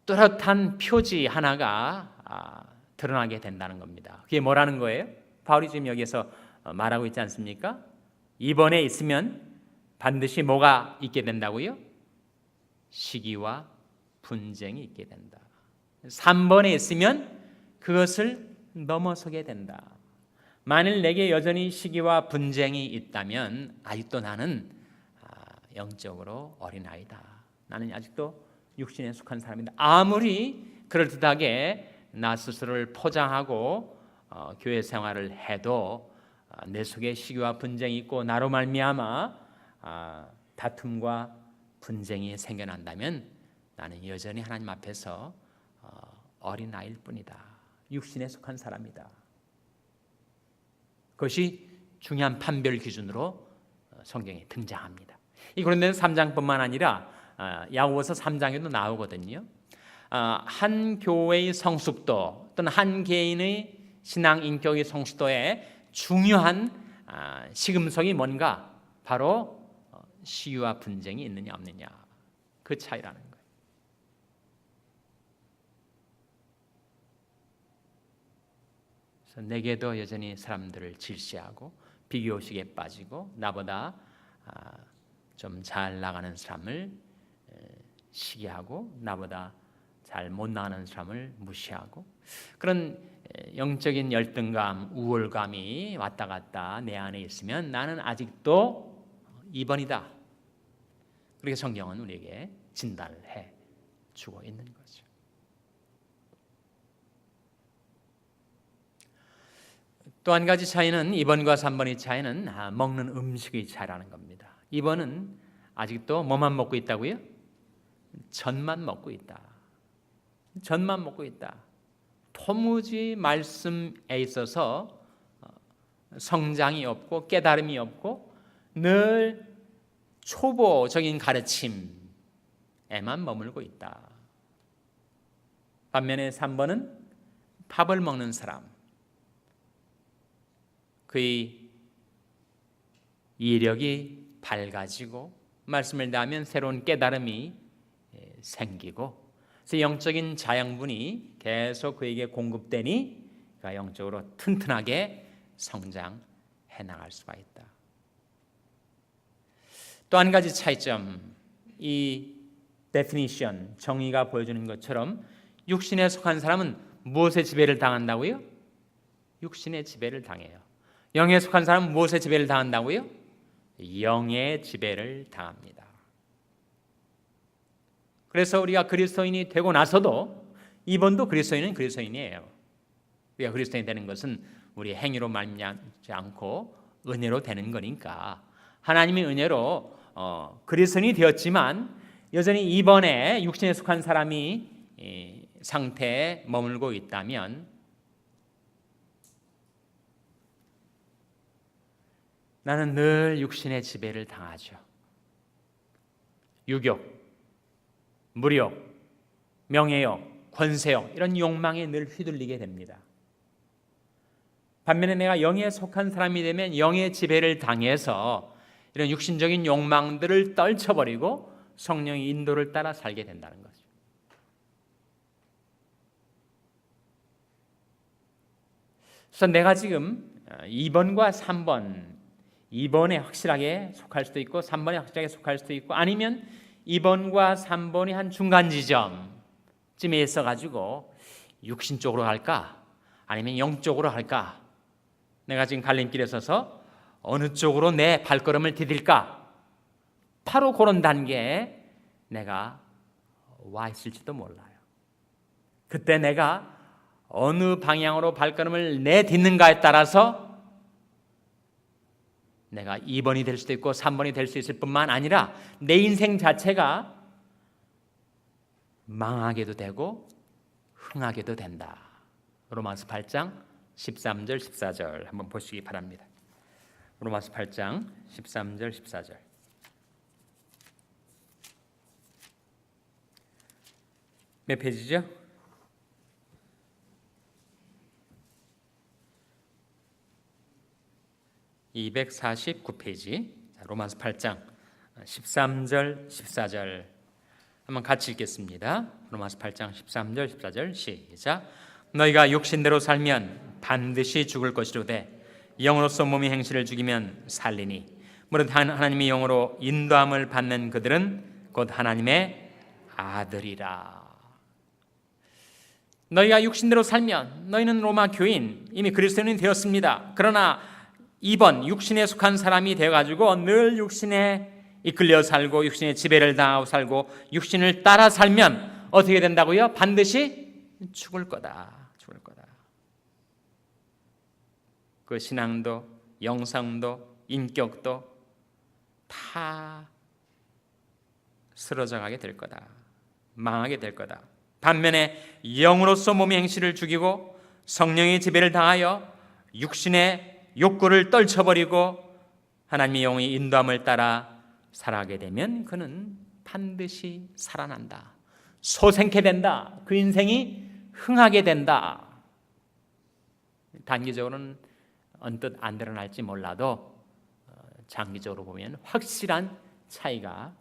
뚜렷한 표지 하나가 드러나게 된다는 겁니다. 그게 뭐라는 거예요? 바울이 지금 여기서 말하고 있지 않습니까? 2번에 있으면 반드시 뭐가 있게 된다고요? 시기와 분쟁이 있게 된다. 3번에 있으면 그것을 넘어서게 된다. 만일 내게 여전히 시기와 분쟁이 있다면 아직도 나는 영적으로 어린아이다. 나는 아직도 육신에 속한 사람이다. 아무리 그럴듯하게 나 스스로를 포장하고 교회 생활을 해도 내 속에 시기와 분쟁이 있고 나로 말미암아 다툼과 분쟁이 생겨난다면 나는 여전히 하나님 앞에서 어린아이일 뿐이다. 육신에 속한 사람이다. 그것이 중요한 판별 기준으로 성경에 등장합니다. 이 고린도서 3장뿐만 아니라 야고보서 3장에도 나오거든요. 한 교회의 성숙도 또는 한 개인의 신앙 인격의 성숙도에 중요한 시금석이 뭔가? 바로 시기와 분쟁이 있느냐 없느냐 그 차이라는 거예요. 그래서 내게도 여전히 사람들을 질시하고 비교의식에 빠지고 나보다 좀 잘 나가는 사람을 시기하고 나보다 잘 못 나가는 사람을 무시하고 그런 영적인 열등감, 우월감이 왔다 갔다 내 안에 있으면 나는 아직도 2번이다. 그렇게 성경은 우리에게 진단을 해주고 있는 거죠. 또 한 가지 차이는 2번과 3번의 차이는 먹는 음식의 차이라는 겁니다. 2번은 아직도 뭐만 먹고 있다고요? 젖만 먹고 있다. 젖만 먹고 있다. 도무지 말씀에 있어서 성장이 없고 깨달음이 없고 늘 초보적인 가르침에만 머물고 있다. 반면에 3번은 밥을 먹는 사람, 그의 이력이 밝아지고 말씀을 다하면 새로운 깨달음이 생기고, 그래서 영적인 자양분이 계속 그에게 공급되니 그가 영적으로 튼튼하게 성장해 나갈 수가 있다. 또 한 가지 차이점, 이 definition, 정의가 보여주는 것처럼 육신에 속한 사람은 무엇의 지배를 당한다고요? 육신의 지배를 당해요. 영에 속한 사람은 무엇의 지배를 당한다고요? 영의 지배를 당합니다. 그래서 우리가 그리스도인이 되고 나서도 이번도 그리스도인은 그리스도인이에요. 우리가 그리스도인이 되는 것은 우리의 행위로 말미암지 않고 은혜로 되는 거니까, 하나님의 은혜로 그리스도인이 되었지만 여전히 이번에 육신에 속한 사람이 상태에 머물고 있다면 나는 늘 육신의 지배를 당하죠. 유욕, 무력, 명예욕, 권세욕, 이런 욕망에 늘 휘둘리게 됩니다. 반면에 내가 영에 속한 사람이 되면 영의 지배를 당해서 이런 육신적인 욕망들을 떨쳐버리고 성령의 인도를 따라 살게 된다는 거죠. 그래서 내가 지금 2번과 3번, 2번에 확실하게 속할 수도 있고 3번에 확실하게 속할 수도 있고, 아니면 2번과 3번이 한 중간 지점쯤에 있어가지고 육신 쪽으로 갈까 아니면 영 쪽으로 갈까, 내가 지금 갈림길에 서서 어느 쪽으로 내 발걸음을 디딜까, 바로 그런 단계에 내가 와 있을지도 몰라요. 그때 내가 어느 방향으로 발걸음을 내딛는가에 따라서 내가 2번이 될 수도 있고 3번이 될 수 있을 뿐만 아니라 내 인생 자체가 망하게도 되고 흥하게도 된다. 로마서 8장 13절 14절 한번 보시기 바랍니다. 로마서 8장 13절 14절. 몇 페이지죠? (249페이지) 로마서 8장 13절 14절 한번 같이 읽겠습니다. 로마서 8장 13절 14절 시작. 너희가 육신대로 살면 반드시 죽을 것이로되 영으로서 몸의 행실을 죽이면 살리니 무릇 하나님의 영으로 인도함을 받는 그들은 곧 하나님의 아들이라. 너희가 육신대로 살면, 너희는 로마 교인, 이미 그리스도인이 되었습니다. 그러나 2번 육신에 속한 사람이 되어가지고 늘 육신에 이끌려 살고 육신의 지배를 당하고 살고 육신을 따라 살면 어떻게 된다고요? 반드시 죽을 거다. 죽을 거다. 그 신앙도 영성도 인격도 다 쓰러져 가게 될 거다. 망하게 될 거다. 반면에 영으로서 몸의 행실을 죽이고 성령의 지배를 당하여 육신의 욕구를 떨쳐버리고 하나님의 영의 인도함을 따라 살아가게 되면 그는 반드시 살아난다. 소생케 된다. 그 인생이 흥하게 된다. 단기적으로는 언뜻 안 드러날지 몰라도 장기적으로 보면 확실한 차이가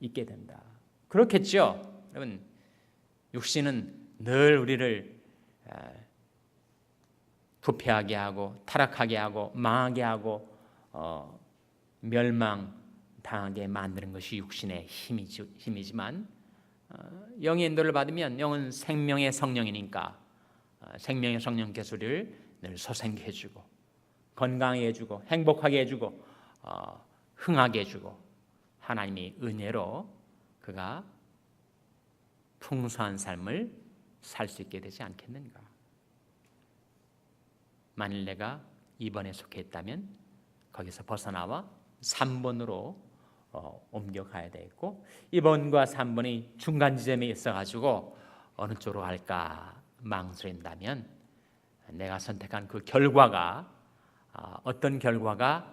있게 된다. 그렇겠죠. 여러분, 육신은 늘 우리를 부패하게 하고 타락하게 하고 망하게 하고 멸망당하게 만드는 것이 육신의 힘이지만 영의 인도를 받으면 영은 생명의 성령이니까 생명의 성령께서 우리를 늘 소생케 해주고 건강하게 해주고 행복하게 해주고 흥하게 해주고 하나님의 은혜로 그가 풍성한 삶을 살 수 있게 되지 않겠는가. 만일 내가 2번에 속해 있다면 거기서 벗어나와 3번으로 옮겨가야 되겠고 2번과 3번이 중간 지점에 있어가지고 어느 쪽으로 갈까 망설인다면 내가 선택한 그 결과가 어떤 결과가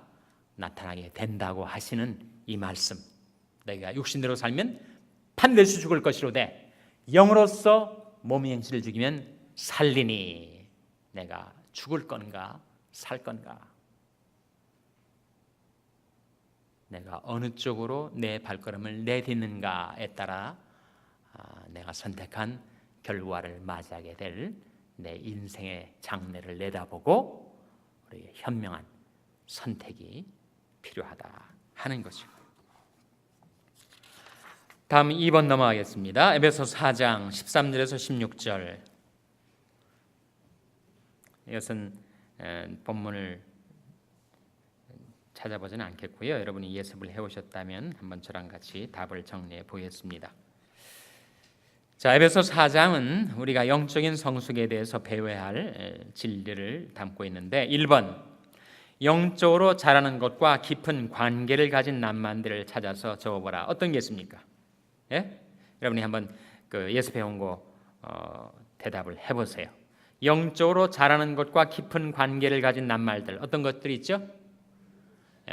나타나게 된다고 하시는 이 말씀, 내가 육신대로 살면 반드시 죽을 것이로되 영으로서 몸의 행실을 죽이면 살리니 내가 죽을 건가 살 건가, 내가 어느 쪽으로 내 발걸음을 내딛는가에 따라 내가 선택한 결과를 맞이하게 될 내 인생의 장래를 내다보고 우리의 현명한 선택이 필요하다 하는 것이고. 다음 2번 넘어가겠습니다. 에베소 4장 13절에서 16절. 이것은 본문을 찾아보지는 않겠고요. 여러분이 예습을 해오셨다면 한번 저랑 같이 답을 정리해 보겠습니다. 자, 에베소 4장은 우리가 영적인 성숙에 대해서 배워야 할 진리를 담고 있는데 1번, 영적으로 자라는 것과 깊은 관계를 가진 남만들을 찾아서 적어보라. 어떤 게 있습니까? 예? 여러분이 한번 예습해온 거 대답을 해보세요. 영적으로 자라는 것과 깊은 관계를 가진 낱말들, 어떤 것들이 있죠?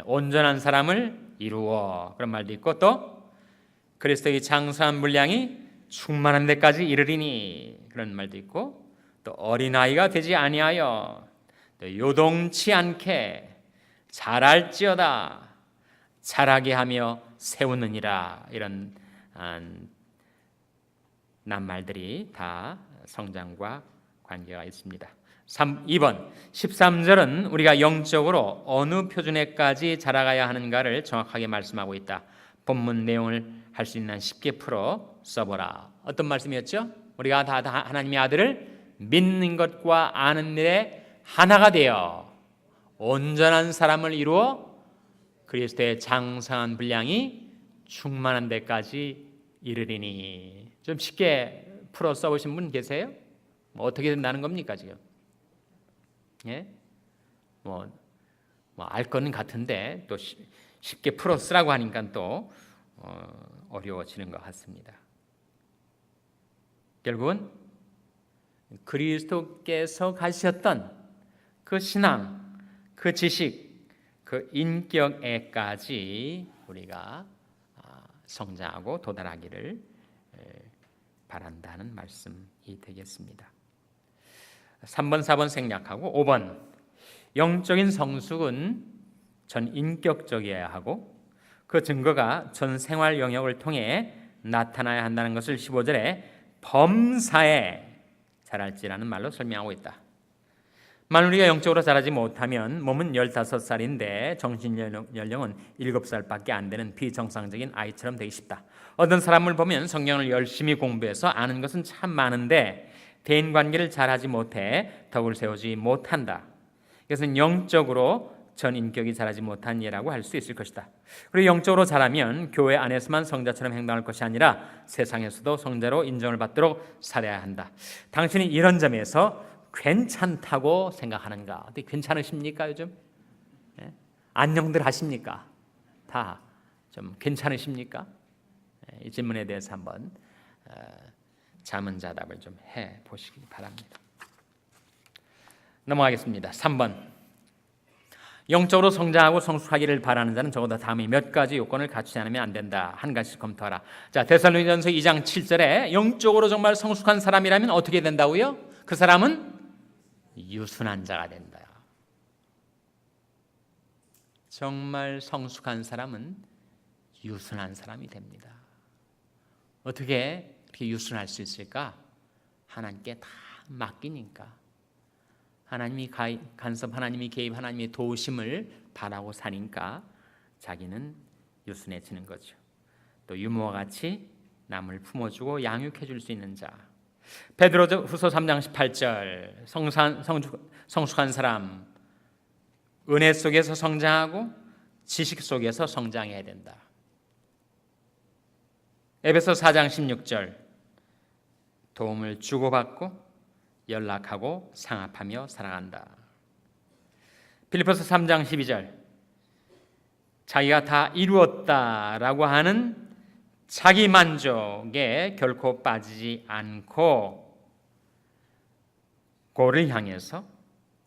온전한 사람을 이루어, 그런 말도 있고, 또 그리스도의 장성한 분량이 충만한 데까지 이르리니, 그런 말도 있고, 또 어린아이가 되지 아니하여 또 요동치 않게 자랄지어다, 자라게 하며 세우느니라. 이런 낱말들이 다 성장과 관계가 있습니다. 2번 13절은 우리가 영적으로 어느 표준에까지 자라가야 하는가를 정확하게 말씀하고 있다. 본문 내용을 할 수 있는 한 쉽게 풀어 써보라. 어떤 말씀이었죠? 우리가 다 하나님의 아들을 믿는 것과 아는 일에 하나가 되어 온전한 사람을 이루어 그리스도의 장성한 분량이 충만한 데까지 이르리니. 좀 쉽게 풀어 써보신 분 계세요? 어떻게 된다는 겁니까 지금? 예? 알 거는 같은데 또 쉽게 풀어 쓰라고 하니까 또 어려워지는 것 같습니다. 결국은 그리스도께서 가지셨던 그 신앙, 그 지식, 그 인격에까지 우리가 성장하고 도달하기를 바란다는 말씀이 되겠습니다. 3번, 4번 생략하고 5번, 영적인 성숙은 전 인격적이어야 하고 그 증거가 전 생활 영역을 통해 나타나야 한다는 것을 15절에 범사에 자랄지라는 말로 설명하고 있다. 만일 우리가 영적으로 자라지 못하면 몸은 15살인데 정신연령은 7살밖에 안 되는 비정상적인 아이처럼 되기 쉽다. 어떤 사람을 보면 성경을 열심히 공부해서 아는 것은 참 많은데 대인관계를 잘하지 못해 덕을 세우지 못한다. 이것은 영적으로 전 인격이 자라지 못한 예라고 할 수 있을 것이다. 그리고 영적으로 자라면 교회 안에서만 성자처럼 행동할 것이 아니라 세상에서도 성자로 인정을 받도록 살아야 한다. 당신이 이런 점에서 괜찮다고 생각하는가? 어떻게 괜찮으십니까 요즘? 예? 안녕들 하십니까? 다 좀 괜찮으십니까? 예, 이 질문에 대해서 한번 자문자답을 좀 해보시기 바랍니다. 넘어가겠습니다. 3번, 영적으로 성장하고 성숙하기를 바라는 자는 적어도 다음에 몇 가지 요건을 갖추지 않으면 안 된다. 한 가지씩 검토하라. 자, 데살로니가전서 2장 7절에 영적으로 정말 성숙한 사람이라면 어떻게 된다고요? 그 사람은 유순한 자가 된다. 정말 성숙한 사람은 유순한 사람이 됩니다. 어떻게 이렇게 유순할 수 있을까? 하나님께 다 맡기니까. 하나님이 간섭, 하나님이 개입, 하나님의 도우심을 바라고 사니까 자기는 유순해지는 거죠. 또 유모와 같이 남을 품어주고 양육해 줄 수 있는 자. 베드로후서 3장 18절, 성숙한 사람, 은혜 속에서 성장하고 지식 속에서 성장해야 된다. 에베소 4장 16절, 도움을 주고받고 연락하고 상합하며 살아간다. 빌립보서 3장 12절, 자기가 다 이루었다라고 하는 자기 만족에 결코 빠지지 않고 고를 향해서,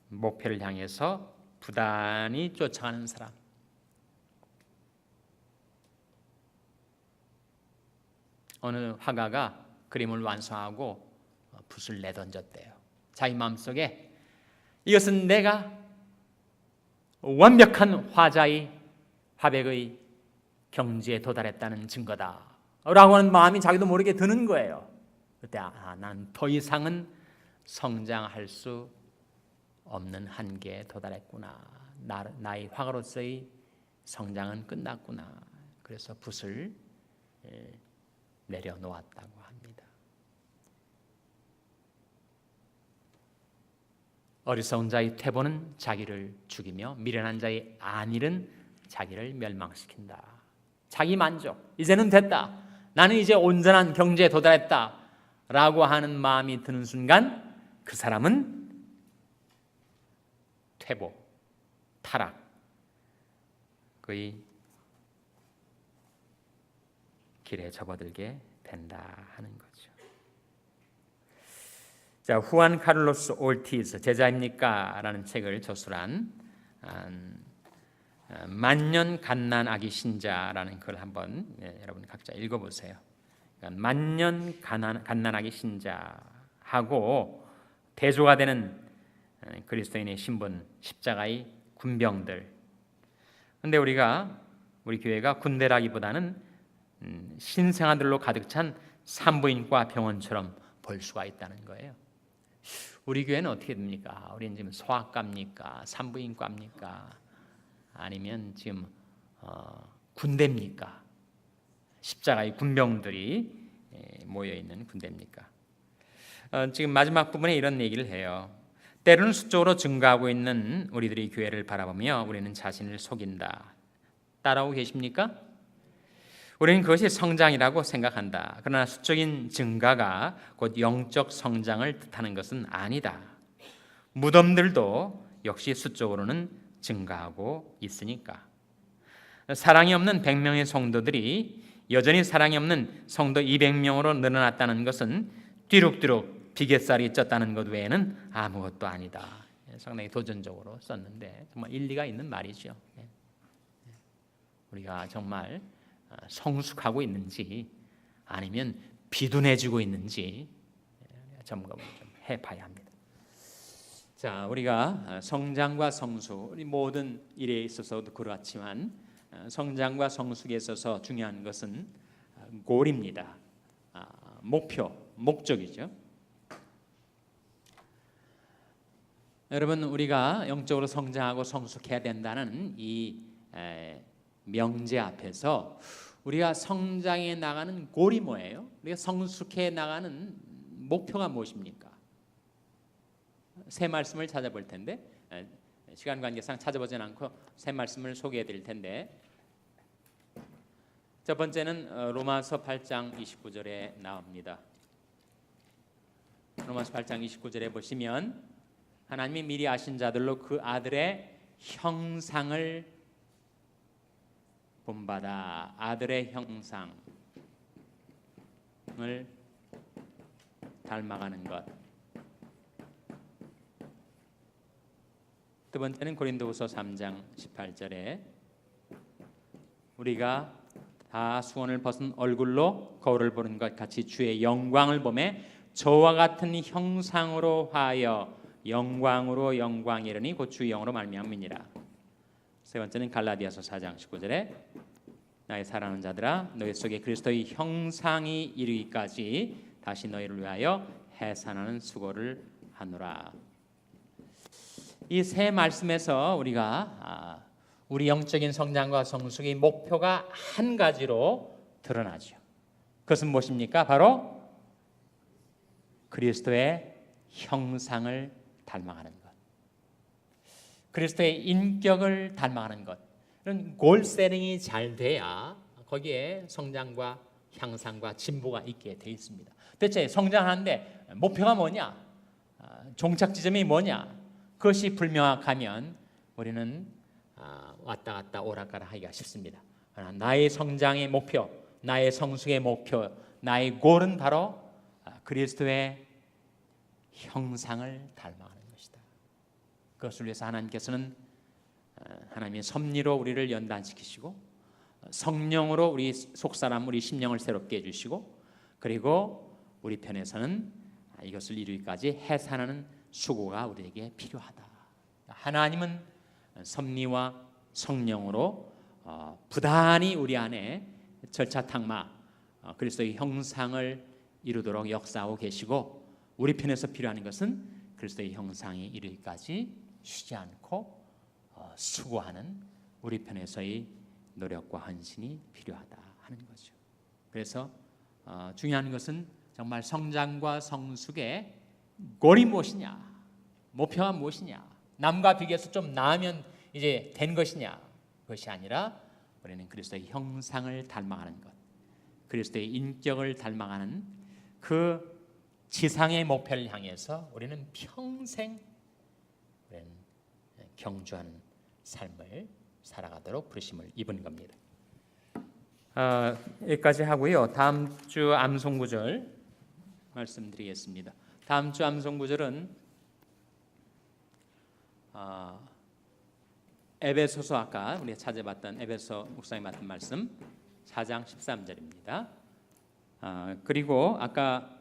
목표를 향해서 부단히 쫓아가는 사람. 어느 화가가 그림을 완성하고 붓을 내던졌대요. 자기 마음속에 이것은 내가 완벽한 화백의 경지에 도달했다는 증거다 라고 하는 마음이 자기도 모르게 드는 거예요. 그때 난 더 이상은 성장할 수 없는 한계에 도달했구나. 나의 화가로서의 성장은 끝났구나. 그래서 붓을 내려놓았다고 합니다. 어리석은 자의 퇴보는 자기를 죽이며 미련한 자의 안일은 자기를 멸망시킨다. 자기 만족, 이제는 됐다. 나는 이제 온전한 경지에 도달했다 라고 하는 마음이 드는 순간 그 사람은 퇴보, 타락, 그의 길에 접어들게 된다 하는 거죠. 자, 후안 카를로스 올티즈 제자입니까? 라는 책을 저술한 만년 갓난아기 신자라는 글 한번 여러분 각자 읽어보세요. 그러니까 만년 갓난아기 신자하고 대조가 되는 그리스도인의 신분, 십자가의 군병들. 그런데 우리 교회가 군대라기보다는 신생아들로 가득 찬 산부인과 병원처럼 볼 수가 있다는 거예요. 우리 교회는 어떻게 됩니까? 우리는 지금 소아과입니까? 산부인과입니까? 아니면 지금 군대입니까? 십자가의 군병들이 모여 있는 군대입니까? 지금 마지막 부분에 이런 얘기를 해요. 때로는 수적으로 증가하고 있는 우리들의 교회를 바라보며 우리는 자신을 속인다. 따라오고 계십니까? 우리는 그것이 성장이라고 생각한다. 그러나 수적인 증가가 곧 영적 성장을 뜻하는 것은 아니다. 무덤들도 역시 수적으로는 증가하고 있으니까. 사랑이 없는 100명의 성도들이 여전히 사랑이 없는 성도 200명으로 늘어났다는 것은 뒤룩뒤룩 비갯살이 쪘다는 것 외에는 아무것도 아니다. 상당히 도전적으로 썼는데 정말 일리가 있는 말이죠. 우리가 정말 성숙하고 있는지 아니면 비둔해지고 있는지 점검을 좀 해봐야 합니다. 자, 우리가 성장과 성숙, 우리 모든 일에 있어서도 그렇지만 성장과 성숙에 있어서 중요한 것은 골입니다. 목표, 목적이죠. 여러분, 우리가 영적으로 성장하고 성숙해야 된다는 이 명제 앞에서 우리가 성장해 나가는 골이 뭐예요? 우리가 성숙해 나가는 목표가 무엇입니까? 새 말씀을 찾아볼 텐데 시간 관계상 찾아보진 않고 새 말씀을 소개해 드릴 텐데 첫 번째는 로마서 8장 29절에 나옵니다. 로마서 8장 29절에 보시면 하나님이 미리 아신 자들로 그 아들의 형상을 본받아. 아들의 형상을 닮아가는 것. 두 번째는 고린도후서 3장 18절에 우리가 다 수원을 벗은 얼굴로 거울을 보는 것 같이 주의 영광을 보매 저와 같은 형상으로 하여 영광으로 영광이르니 곧 주의 영으로 말미암으니라. 세 번째는 갈라디아서 4장 19절에 나의 사랑하는 자들아 너희 속에 그리스도의 형상이 이르기까지 다시 너희를 위하여 해산하는 수고를 하노라. 이 세 말씀에서 우리가 우리 영적인 성장과 성숙의 목표가 한 가지로 드러나죠. 그것은 무엇입니까? 바로 그리스도의 형상을 닮아가는 것, 그리스도의 인격을 닮아가는 것. 이런 골 세팅이 잘 돼야 거기에 성장과 향상과 진보가 있게 돼 있습니다. 대체 성장하는데 목표가 뭐냐? 종착 지점이 뭐냐? 그것이 불명확하면 우리는 왔다 갔다 오락가락 하기가 쉽습니다. 그러나 나의 성장의 목표, 나의 성숙의 목표, 나의 골은 바로 그리스도의 형상을 닮아가는 것이다. 그것을 위해서 하나님께서는 하나님의 섭리로 우리를 연단시키시고 성령으로 우리 속사람, 우리 심령을 새롭게 해주시고 그리고 우리 편에서는 이것을 이루기까지 해산하는 수고가 우리에게 필요하다. 하나님은 섭리와 성령으로 부단히 우리 안에 절차탕마 그리스도의 형상을 이루도록 역사하고 계시고 우리 편에서 필요한 것은 그리스도의 형상이 이루기까지 쉬지 않고 수고하는 우리 편에서의 노력과 헌신이 필요하다 하는 거죠. 그래서 중요한 것은 정말 성장과 성숙의 골이 무엇이냐, 목표가 무엇이냐, 남과 비교해서 좀 나으면 이제 된 것이냐, 그것이 아니라 우리는 그리스도의 형상을 닮아가는 것, 그리스도의 인격을 닮아가는 그 지상의 목표를 향해서 우리는 평생 우리는 경주하는 삶을 살아가도록 부르심을 입은 겁니다. 여기까지 하고요. 다음 주 암송 구절 말씀드리겠습니다. 다음 주 암송 구절은 에베소서 아까 우리가 찾아봤던 에베소 목사님 맡은 말씀 4장 13절입니다. 그리고 아까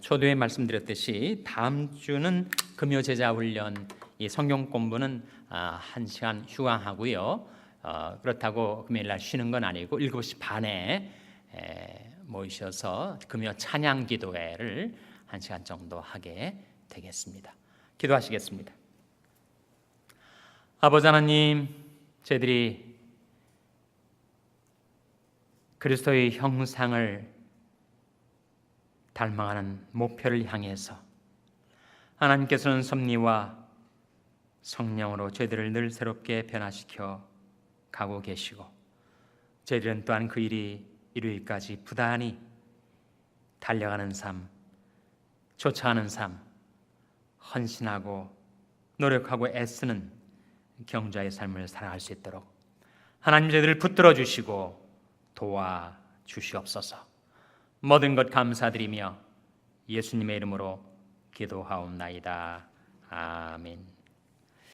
초대에 말씀드렸듯이 다음 주는 금요 제자 훈련 이 성경 공부는 1시간 휴강하고요. 그렇다고 금요일 날 쉬는 건 아니고 7시 반에 모이셔서 금요 찬양 기도회를 1시간 정도 하게 되겠습니다. 기도하시겠습니다. 아버지 하나님, 저희들이 그리스도의 형상을 닮아가는 목표를 향해서 하나님께서는 섭리와 성령으로 저희들을 늘 새롭게 변화시켜 가고 계시고 저희들은 또한 그 일이 이루기까지 부단히 달려가는 삶, 쫓아가는 삶, 헌신하고 노력하고 애쓰는 경자의 삶을 살아갈 수 있도록 하나님 저희들을 붙들어 주시고 도와주시옵소서. 모든 것 감사드리며 예수님의 이름으로 기도하옵나이다. 아멘.